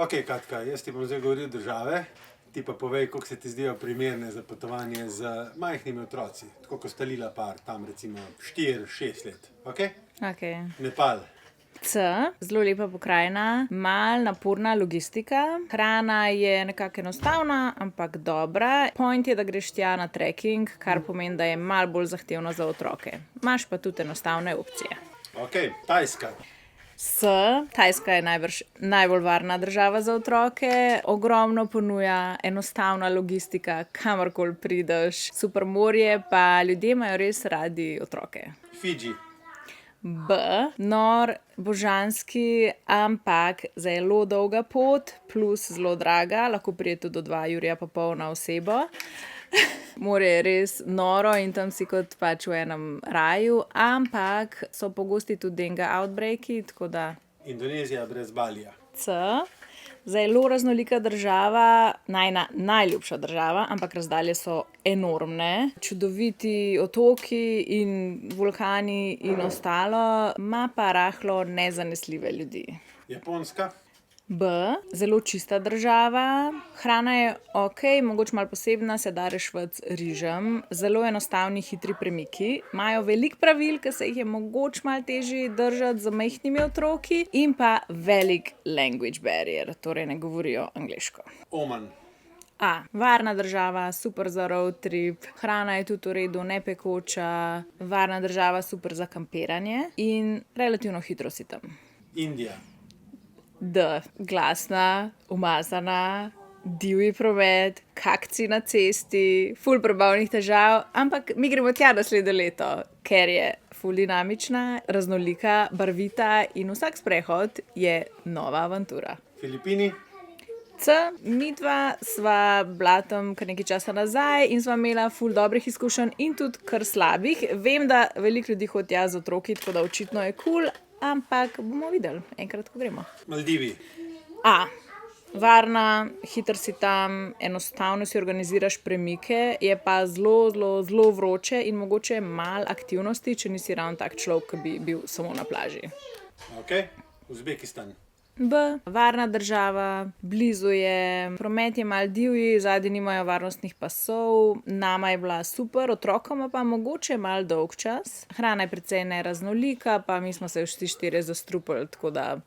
Ok, Katka, jaz ti bom zdaj govoril države, ti pa povej, koliko se ti zdijo primerne za potovanje z majhnimi otroci, tako kot sta Lila par, tam recimo 4-6 let. Ok? Okay. Nepal. C, zelo lepa pokrajina, mal naporna logistika, hrana je nekako enostavna, ampak dobra. Point je, da greš tja na trekking, kar pomeni, da je mal bolj zahtevno za otroke. Imaš pa tudi enostavne opcije. Ok, Tajska. S, Tajska je najbolj varna država za otroke, ogromno ponuja, enostavna logistika, kamorkoli prideš, super morje, pa ljudje imajo res radi otroke. Fidži. B, nor, božanski, ampak zelo dolga pot, plus zelo draga, lahko pride tudi do 2,5 jurja na osebo. Morje je res noro in tam si kot pač v enem raju, ampak so pogosti tudi dengue outbreaki, tako da... Indonezija brez Balija. C, zelo raznolika država, najljubša država, ampak razdalje so enormne. Čudoviti otoki in vulkani in ostalo, ima pa rahlo nezanesljive ljudi. Japonska. B, zelo čista država, hrana je ok, mogoče malo posebna, se da rešiti z rižem, zelo enostavni, hitri premiki, imajo veliko pravil, ki se jih je mogoče malo težje držati z majhnimi otroki in pa velik language barrier, torej ne govorijo angleško. Oman. A, varna država, super za road trip, hrana je tudi v redu, ne pekoča, varna država, super za kampiranje in relativno hitro si tam. Indija. D, glasna, umazana, divji promet, kakci na cesti, ful prebavnih težav, ampak mi gremo tja naslednje leto, ker je ful dinamična, raznolika, barvita in vsak sprehod je nova avantura. Filipini. C, midva sva bila tam kar nekaj časa nazaj in sva imela ful dobrih izkušenj in tudi kar slabih. Vem, da veliko ljudi hodi tja z otroki, tako da očitno je kul, ampak bomo videli, enkrat, ko gremo. Maldivi. A, varna, hiter si tam, enostavno si organiziraš premike, je pa zelo vroče in mogoče malo aktivnosti, če nisi ravno tak človek, ki bi bil samo na plaži. Ok, Uzbekistan. B, varna država, blizu je, promet je malo divji, zadnji nimajo varnostnih pasov, nama je bila super, otrokoma pa mogoče malo dolg čas. Hrana je precej neraznolika, pa mi smo se vsi 4 zastrupili, tako da